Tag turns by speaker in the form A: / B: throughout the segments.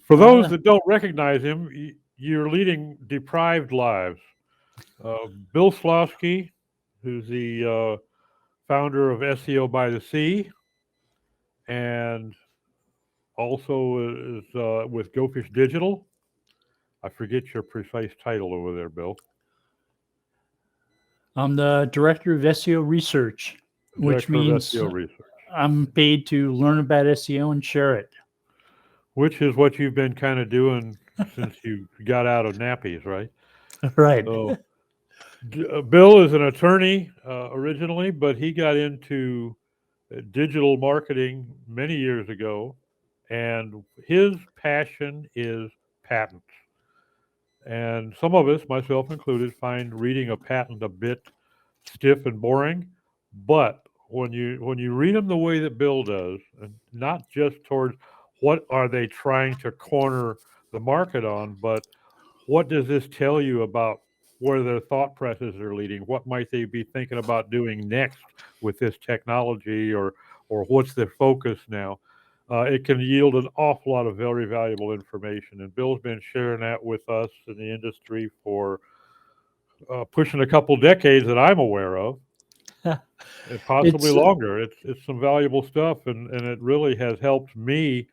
A: For those that don't recognize him, you're leading deprived lives. Bill Slawski, who's the founder of SEO by the Sea, and also is with GoFish Digital. I forget your precise title over there, Bill.
B: I'm the director of SEO research, which means
A: SEO research.
B: I'm paid to learn about SEO and share it.
A: Which is what you've been kind of doing since you got out of nappies, right?
B: Right.
A: So, Bill is an attorney originally, but he got into digital marketing many years ago, and his passion is patents. And some of us, myself included, find reading a patent a bit stiff and boring. But when you read them the way that Bill does, and not just towards what are they trying to corner the market on, but what does this tell you about where their thought processes are leading? What might they be thinking about doing next with this technology, or what's their focus now? It can yield an awful lot of very valuable information. And Bill's been sharing that with us in the industry for pushing a couple decades that I'm aware of, and possibly longer. It's some valuable stuff, and it really has helped me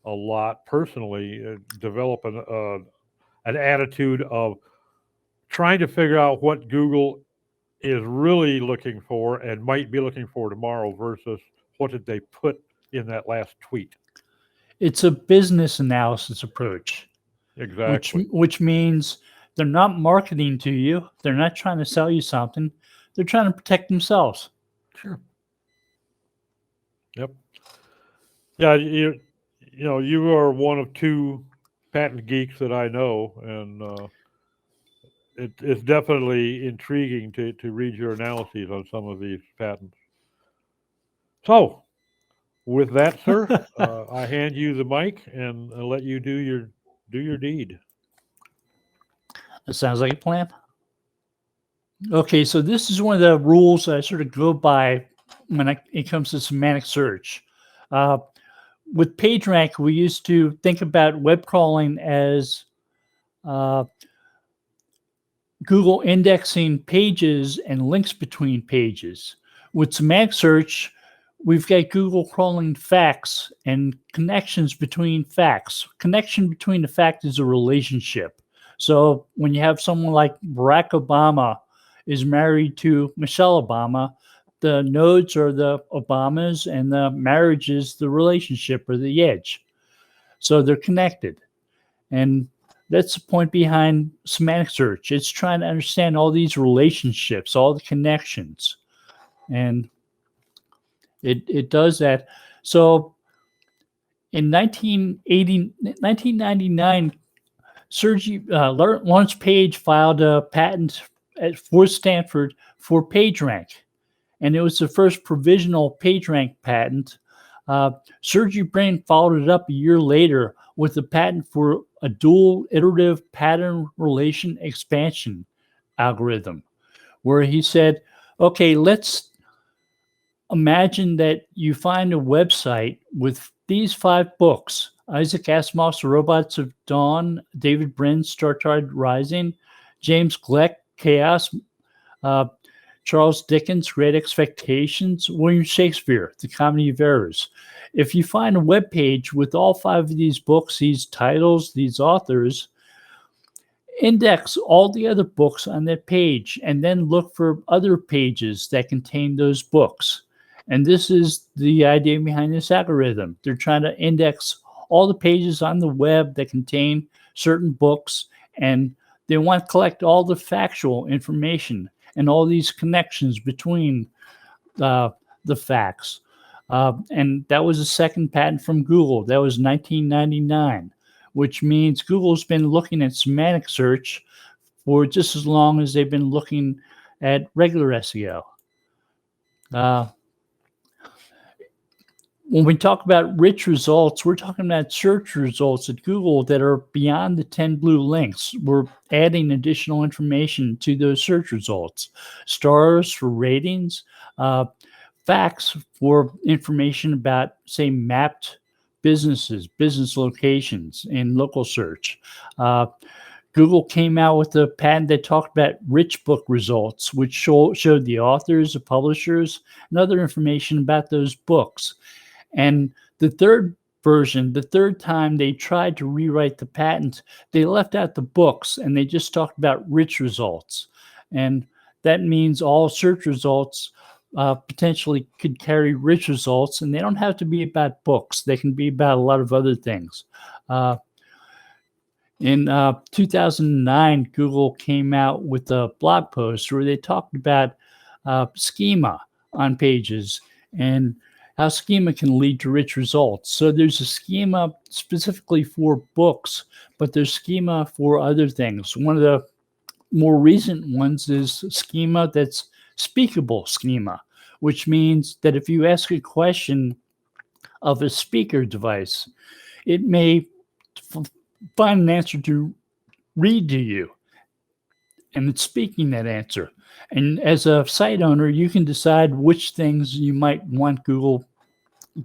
A: a lot personally develop an attitude of trying to figure out what Google is really looking for and might be looking for tomorrow versus what did they put in that last tweet.
B: It's a business analysis approach.
A: Exactly.
B: Which means they're not marketing to you. They're not trying to sell you something. They're trying to protect themselves.
A: Sure. Yep. Yeah, you are one of two patent geeks that I know, and it's definitely intriguing to read your analyses on some of these patents. So, with that, sir, I hand you the mic and let you do your deed.
B: That sounds like a plan. Okay, so this is one of the rules that I sort of go by when it comes to semantic search. With PageRank, we used to think about web crawling as Google indexing pages and links between pages. With semantic search, we've got Google crawling facts and connections between facts. Connection between the fact is a relationship. So when you have someone like Barack Obama is married to Michelle Obama, the nodes are the Obamas and the marriage is the relationship or the edge. So they're connected. And that's the point behind semantic search. It's trying to understand all these relationships, all the connections. And it does that. So in 1999, Lawrence Page filed a patent for Stanford for PageRank. And it was the first provisional PageRank patent. Sergey Brin followed it up a year later with a patent for a dual iterative pattern relation expansion algorithm, where he said, okay, let's imagine that you find a website with these 5 books: Isaac Asimov's The Robots of Dawn, David Brin's Star Trek Rising, James Gleick, Chaos, Charles Dickens' Great Expectations, William Shakespeare, The Comedy of Errors. If you find a web page with all 5 of these books, these titles, these authors, index all the other books on that page and then look for other pages that contain those books. And this is the idea behind this algorithm. They're trying to index all the pages on the web that contain certain books, and they want to collect all the factual information and all these connections between the facts. And that was the second patent from Google. That was 1999, which means Google's been looking at semantic search for just as long as they've been looking at regular SEO. When we talk about rich results, we're talking about search results at Google that are beyond the 10 blue links. We're adding additional information to those search results. Stars for ratings, facts for information about, say, mapped businesses, business locations in local search. Google came out with a patent that talked about rich book results, which showed the authors, the publishers, and other information about those books. And the third version, the third time they tried to rewrite the patent, they left out the books and they just talked about rich results. And that means all search results potentially could carry rich results, and they don't have to be about books. They can be about a lot of other things. In 2009, Google came out with a blog post where they talked about schema on pages and how schema can lead to rich results. So there's a schema specifically for books, but there's schema for other things. One of the more recent ones is schema that's speakable schema, which means that if you ask a question of a speaker device, it may find an answer to read to you, and it's speaking that answer. And as a site owner, you can decide which things you might want Google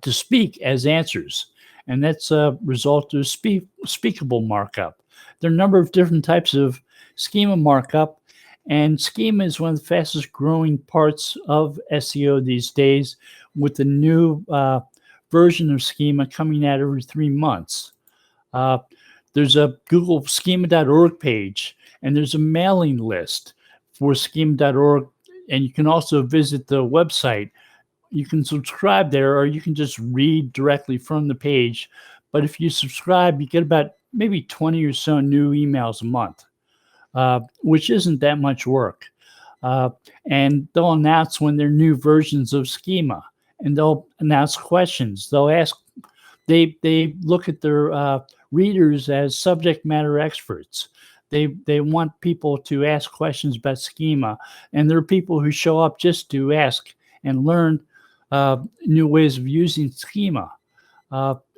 B: to speak as answers, and that's a result of speakable markup. There are a number of different types of schema markup, and schema is one of the fastest growing parts of SEO these days, with the new version of schema coming out every 3 months. There's a Google schema.org page, and there's a mailing list for schema.org, and you can also visit the website. You can subscribe there, or you can just read directly from the page. But if you subscribe, you get about maybe 20 or so new emails a month, which isn't that much work. And they'll announce when there are new versions of schema, and they'll announce questions. They'll ask, they look at their readers as subject matter experts. They want people to ask questions about schema, and there are people who show up just to ask and learn new ways of using schema,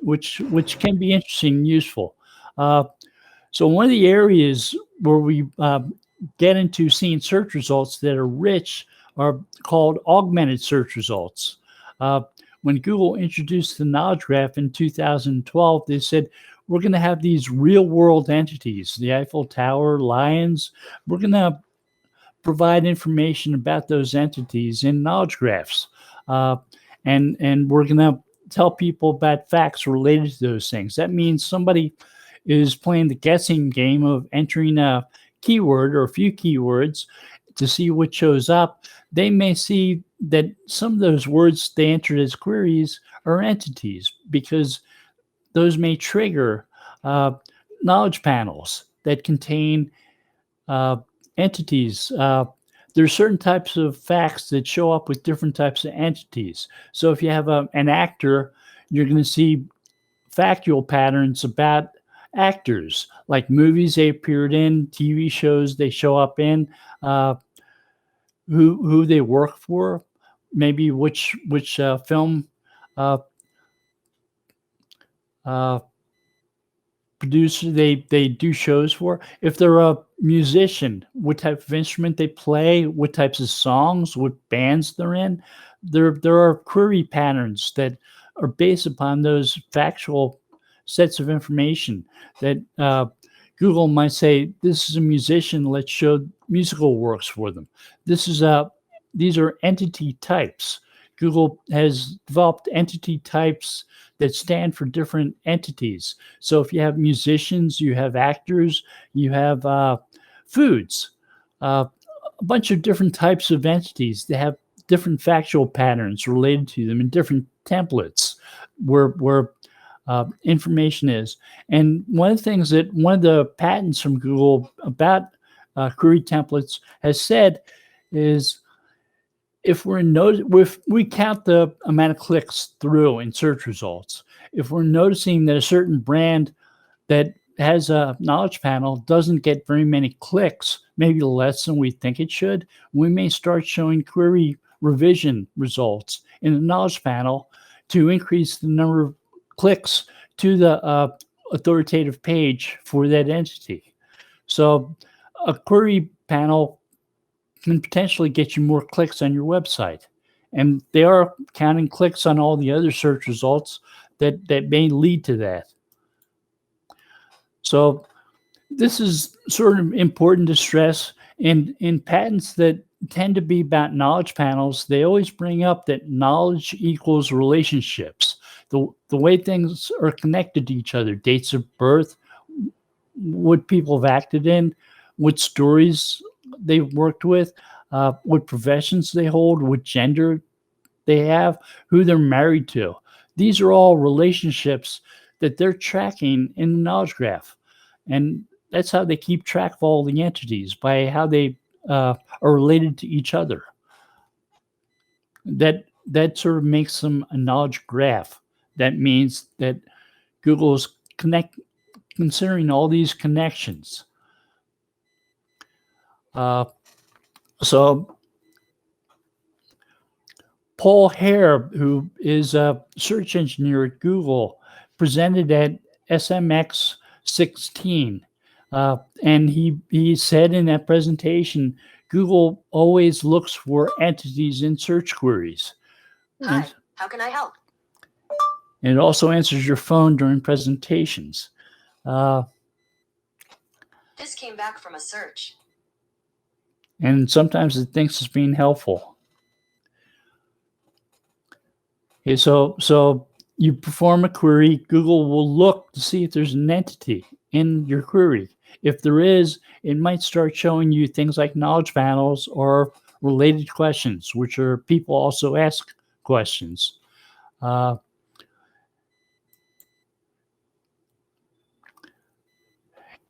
B: which can be interesting and useful. So one of the areas where we get into seeing search results that are rich are called augmented search results. When Google introduced the knowledge graph in 2012, they said, we're going to have these real world entities, the Eiffel Tower, lions. We're going to provide information about those entities in knowledge graphs. And we're going to tell people about facts related to those things. That means somebody is playing the guessing game of entering a keyword or a few keywords to see what shows up. They may see that some of those words they entered as queries are entities, because those may trigger knowledge panels that contain entities. There are certain types of facts that show up with different types of entities. So if you have an actor, you're going to see factual patterns about actors, like movies they appeared in, TV shows they show up in, who they work for, maybe which film producer they do shows for. If they're a musician, what type of instrument they play, what types of songs, what bands they're in. There are query patterns that are based upon those factual sets of information that Google might say, this is a musician, let's show musical works for them. These are entity types. Google has developed entity types that stand for different entities. So if you have musicians, you have actors, you have foods, a bunch of different types of entities. They have different factual patterns related to them in different templates where information is. And one of the things that one of the patents from Google about query templates has said is, if we count the amount of clicks through in search results, if we're noticing that a certain brand that has a knowledge panel doesn't get very many clicks, maybe less than we think it should, we may start showing query revision results in the knowledge panel to increase the number of clicks to the authoritative page for that entity. So a query panel can potentially get you more clicks on your website. And they are counting clicks on all the other search results, that may lead to that. So this is sort of important to stress. In patents that tend to be about knowledge panels, they always bring up that knowledge equals relationships. The way things are connected to each other, dates of birth, what people have acted in, what stories they've worked with, what professions they hold, what gender they have, who they're married to. These are all relationships that they're tracking in the knowledge graph. And that's how they keep track of all the entities, by how they are related to each other. That sort of makes them a knowledge graph. That means that Google is considering all these connections. So Paul Hare, who is a search engineer at Google, presented at SMX 16. And he said in that presentation, Google always looks for entities in search queries.
C: Hi, how can I help?
B: And it also answers your phone during presentations.
C: This came back from a search.
B: And sometimes it thinks it's being helpful. Okay, so you perform a query, Google will look to see if there's an entity in your query. If there is, it might start showing you things like knowledge panels or related questions, which are people also ask questions.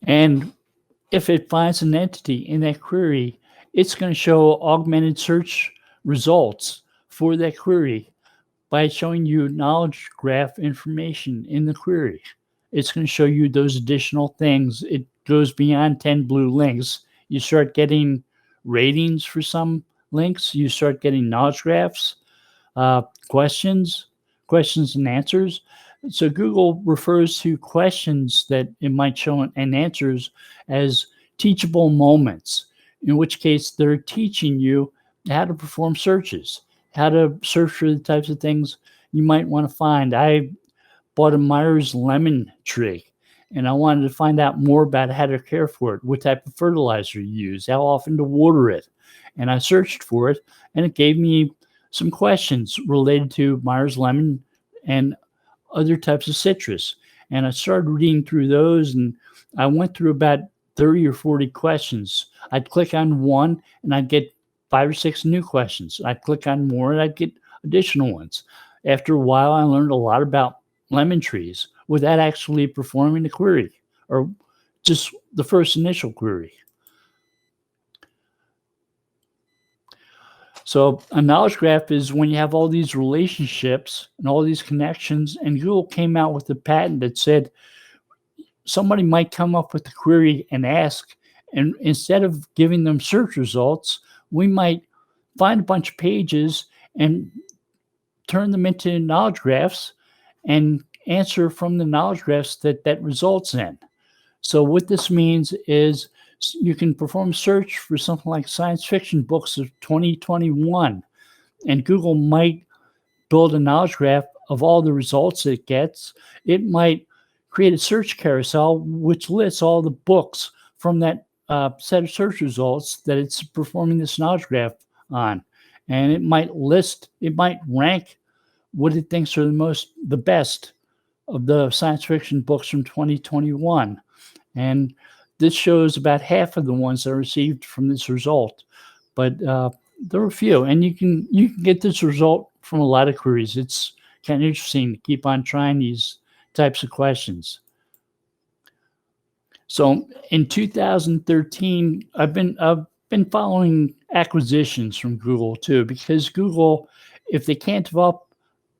B: And if it finds an entity in that query, it's going to show augmented search results for that query by showing you knowledge graph information in the query. It's going to show you those additional things. It goes beyond 10 blue links. You start getting ratings for some links. You start getting knowledge graphs, questions and answers. So Google refers to questions that it might show and answers as teachable moments, in which case they're teaching you how to perform searches, how to search for the types of things you might want to find. I bought a Myers lemon tree, and I wanted to find out more about how to care for it, what type of fertilizer you use, how often to water it. And I searched for it, and it gave me some questions related to Myers lemon and other types of citrus. And I started reading through those, and I went through about 30 or 40 questions. I'd click on one, and I'd get 5 or 6 new questions. I'd click on more, and I'd get additional ones. After a while, I learned a lot about lemon trees without actually performing the query, or just the first initial query. So a knowledge graph is when you have all these relationships and all these connections, and Google came out with a patent that said somebody might come up with a query and ask, and instead of giving them search results, we might find a bunch of pages and turn them into knowledge graphs and answer from the knowledge graphs that results in. So what this means is you can perform search for something like science fiction books of 2021, and Google might build a knowledge graph of all the results it gets. It might create a search carousel which lists all the books from that set of search results that it's performing this knowledge graph on. And it might rank what it thinks are the best of the science fiction books from 2021. And this shows about half of the ones that are received from this result. But there are a few, and you can get this result from a lot of queries. It's kind of interesting to keep on trying these types of questions. So in 2013, I've been following acquisitions from Google too, because Google, if they can't develop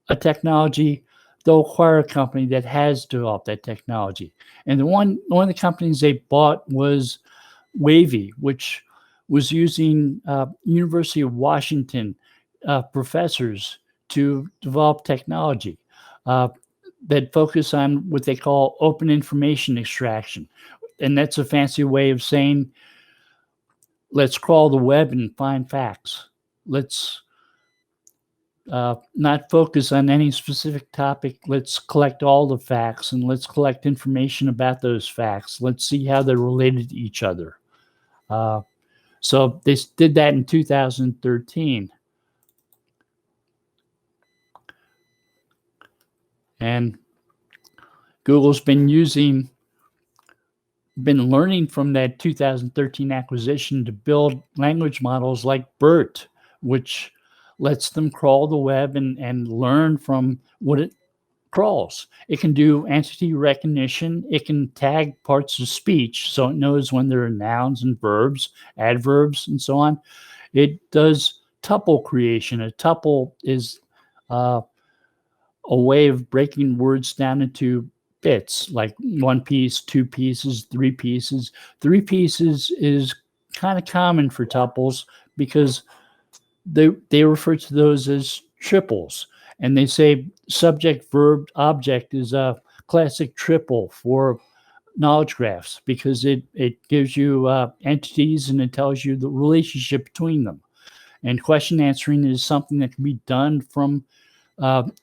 B: a technology, they'll acquire a company that has developed that technology. And one of the companies they bought was Wavy, which was using University of Washington professors to develop technology that focus on what they call open information extraction. And that's a fancy way of saying, let's crawl the web and find facts. Let's not focus on any specific topic. Let's collect all the facts and let's collect information about those facts. Let's see how they're related to each other. So they did that in 2013. And Google's been learning from that 2013 acquisition to build language models like BERT, which lets them crawl the web and learn from what it crawls. It can do entity recognition. It can tag parts of speech, so it knows when there are nouns and verbs, adverbs, and so on. It does tuple creation. A tuple is a way of breaking words down into bits, like 1 piece, 2 pieces, 3 pieces. 3 pieces is kind of common for tuples because they refer to those as triples. And they say subject, verb, object is a classic triple for knowledge graphs because it gives you entities and it tells you the relationship between them. And question answering is something that can be done from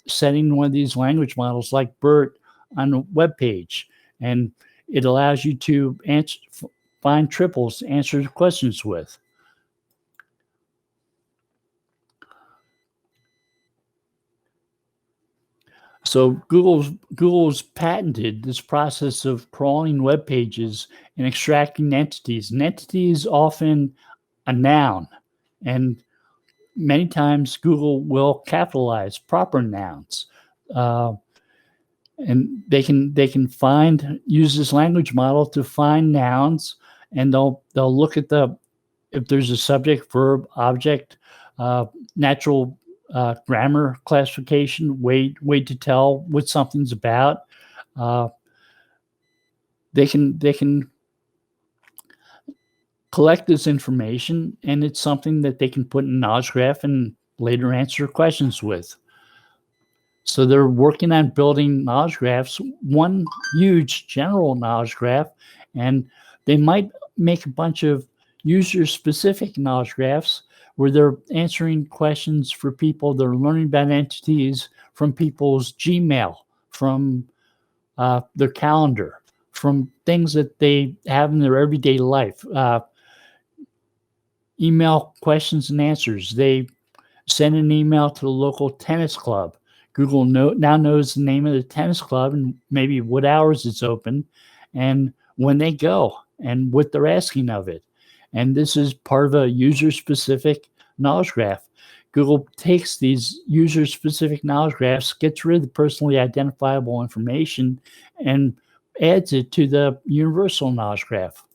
B: setting one of these language models like BERT on a web page. And it allows you to find triples to answer questions with. So Google's patented this process of crawling web pages and extracting entities. An entity is often a noun, and many times Google will capitalize proper nouns, and they can use this language model to find nouns, and they'll look at if there's a subject, verb, object, natural grammar classification, way to tell what something's about. They can collect this information, and it's something that they can put in a knowledge graph and later answer questions with. So they're working on building knowledge graphs, one huge general knowledge graph, and they might make a bunch of user-specific knowledge graphs where they're answering questions for people that are learning about entities from people's Gmail, from their calendar, from things that they have in their everyday life. Email questions and answers. They send an email to the local tennis club. Google now knows the name of the tennis club and maybe what hours it's open and when they go and what they're asking of it. And this is part of a user-specific knowledge graph. Google takes these user-specific knowledge graphs, gets rid of the personally identifiable information, and adds it to the universal knowledge graph.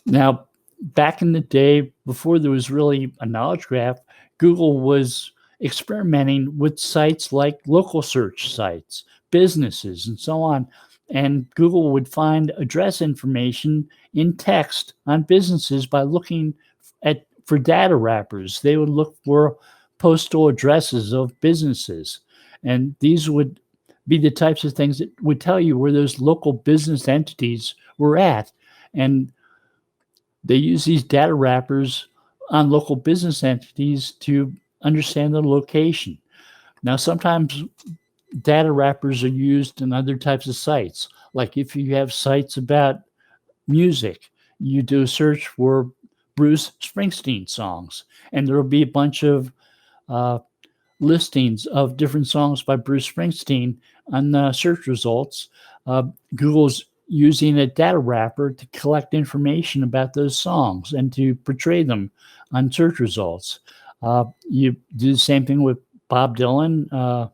B: Now, back in the day, before there was really a knowledge graph, Google was experimenting with sites like local search sites, businesses, and so on. And Google would find address information in text on businesses by looking for data wrappers. They would look for postal addresses of businesses. And these would be the types of things that would tell you where those local business entities were at. And they use these data wrappers on local business entities to understand the location. Now, sometimes data wrappers are used in other types of sites. Like if you have sites about music, you do a search for Bruce Springsteen songs, and there will be a bunch of listings of different songs by Bruce Springsteen on the search results. Google's using a data wrapper to collect information about those songs and to portray them on search results. You do the same thing with Bob Dylan,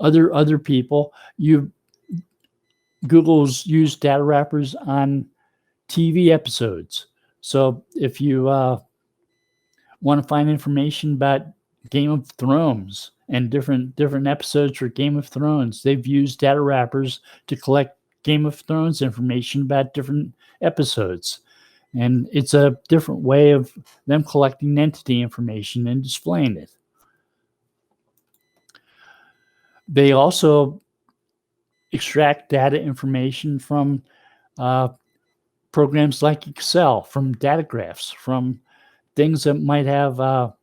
B: other people. Google's used data wrappers on TV episodes. So if you want to find information about Game of Thrones and different episodes for Game of Thrones, they've used data wrappers to collect Game of Thrones information about different episodes. And it's a different way of them collecting entity information and displaying it. They also extract data information from programs like Excel, from data graphs, from things that might have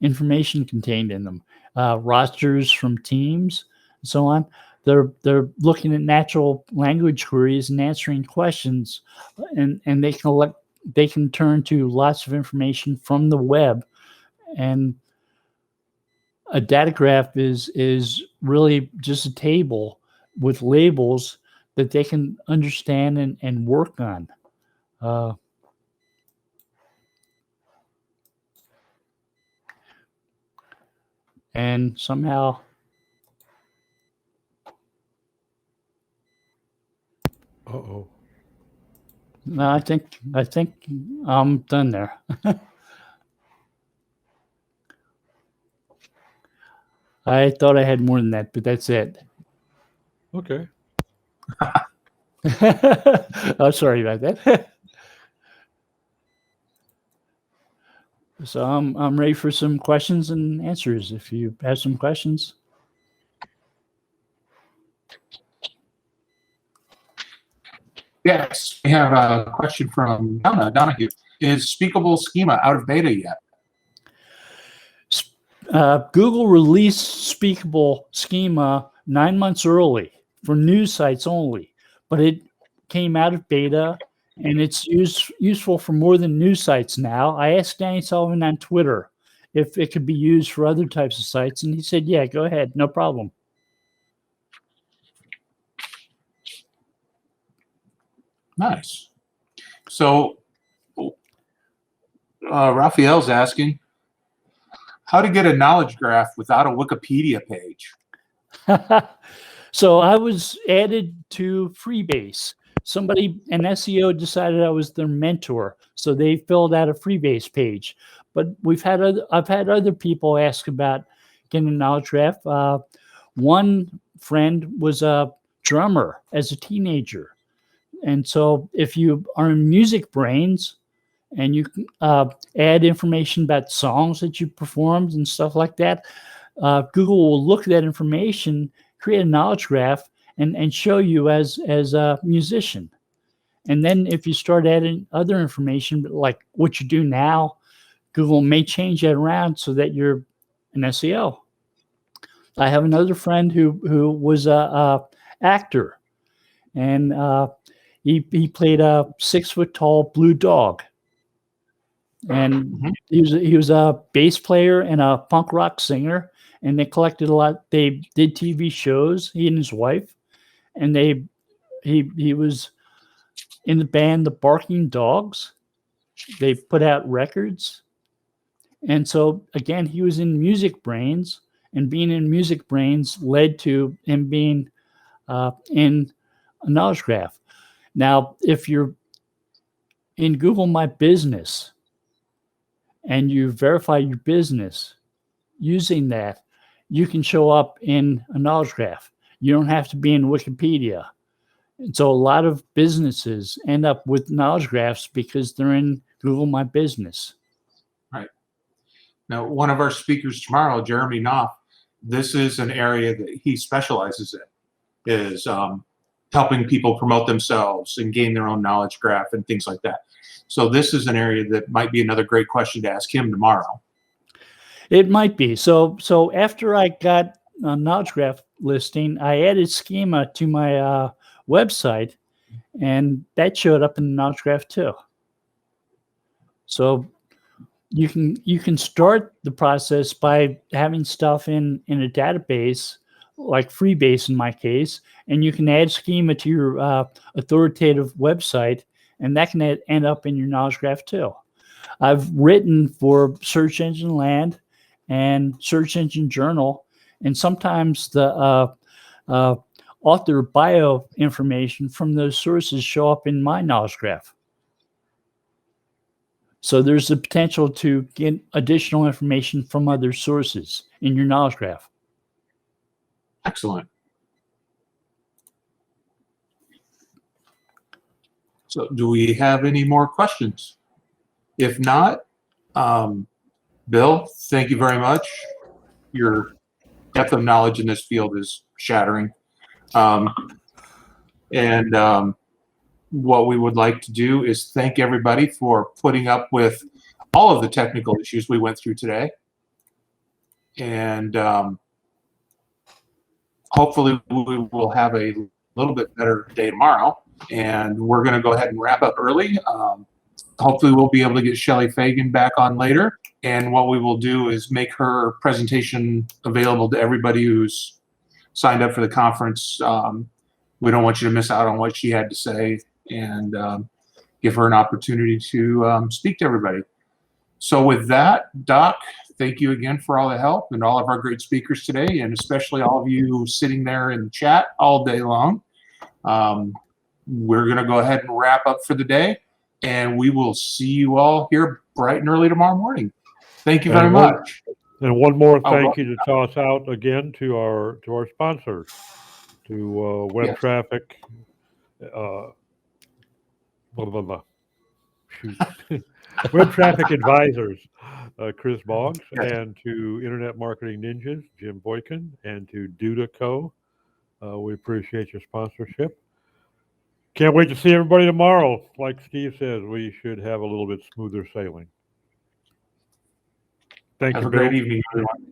B: information contained in them, rosters from teams, and so on. They're looking at natural language queries and answering questions, and they can turn to lots of information from the web. And a data graph is really just a table with labels that they can understand and work on. And somehow,
A: Uh-oh.
B: no, I think I'm done there. I thought I had more than that, but that's it.
A: Okay.
B: Oh, sorry about that. So I'm ready for some questions and answers. If you have some questions.
D: Yes, we have a question from Donahue. Is Speakable Schema out of beta yet?
B: Google released Speakable Schema 9 months early for news sites only, but it came out of beta and it's useful for more than news sites now. I asked Danny Sullivan on Twitter if it could be used for other types of sites, and he said, yeah, go ahead, no problem.
D: Nice. So Raphael's asking how to get a knowledge graph without a Wikipedia page.
B: So I was added to Freebase. An SEO decided I was their mentor, so they filled out a Freebase page. But I've had other people ask about getting a knowledge graph. One friend was a drummer as a teenager, and so if you are in Music Brains and you add information about songs that you performed and stuff like that, Google will look at that information, create a knowledge graph, and show you as a musician. And then if you start adding other information, like what you do now, Google may change that around so that you're an SEO. I have another friend who was a actor, and he played a 6-foot-tall blue dog. And he was a bass player and a punk rock singer, and they collected a lot. They did TV shows, he and his wife, and he was in the band The Barking Dogs. They put out records. And so again, he was in Music Brains, and being in Music Brains led to him being in a knowledge graph. Now, if you're in Google My Business and you verify your business using that, you can show up in a knowledge graph. You don't have to be in Wikipedia. And so a lot of businesses end up with knowledge graphs because they're in Google My Business.
D: Right. Now, one of our speakers tomorrow, Jeremy Knopf, this is an area that he specializes in, is helping people promote themselves and gain their own knowledge graph and things like that. So this is an area that might be another great question to ask him tomorrow.
B: It might be. So after I got a knowledge graph listing, I added Schema to my website, and that showed up in the knowledge graph too. So you can start the process by having stuff in a database like Freebase in my case, and you can add Schema to your authoritative website, and that can end up in your knowledge graph too. I've written for Search Engine Land and Search Engine Journal, and sometimes the author bio information from those sources show up in my knowledge graph. So there's the potential to get additional information from other sources in your knowledge graph.
D: Excellent. So do we have any more questions? If not, Bill, thank you very much. Your depth of knowledge in this field is shattering. what we would like to do is thank everybody for putting up with all of the technical issues we went through today. And hopefully we will have a little bit better day tomorrow. And we're going to go ahead and wrap up early. Hopefully we'll be able to get Shelley Fagan back on later. And what we will do is make her presentation available to everybody who's signed up for the conference. We don't want you to miss out on what she had to say, and give her an opportunity to speak to everybody. So with that, Doc, thank you again for all the help and all of our great speakers today, and especially all of you sitting there in the chat all day long. We're going to go ahead and wrap up for the day, and we will see you all here bright and early tomorrow morning. Thank you very much.
A: And one more thank you to toss out again to our sponsors, to web traffic, web traffic advisors, Chris Boggs, and to Internet Marketing Ninjas, Jim Boykin, and to Duda Co. We appreciate your sponsorship. Can't wait to see everybody tomorrow. Like Steve says, we should have a little bit smoother sailing. Thank you,
D: Have a
A: Bill.
D: great evening, everyone.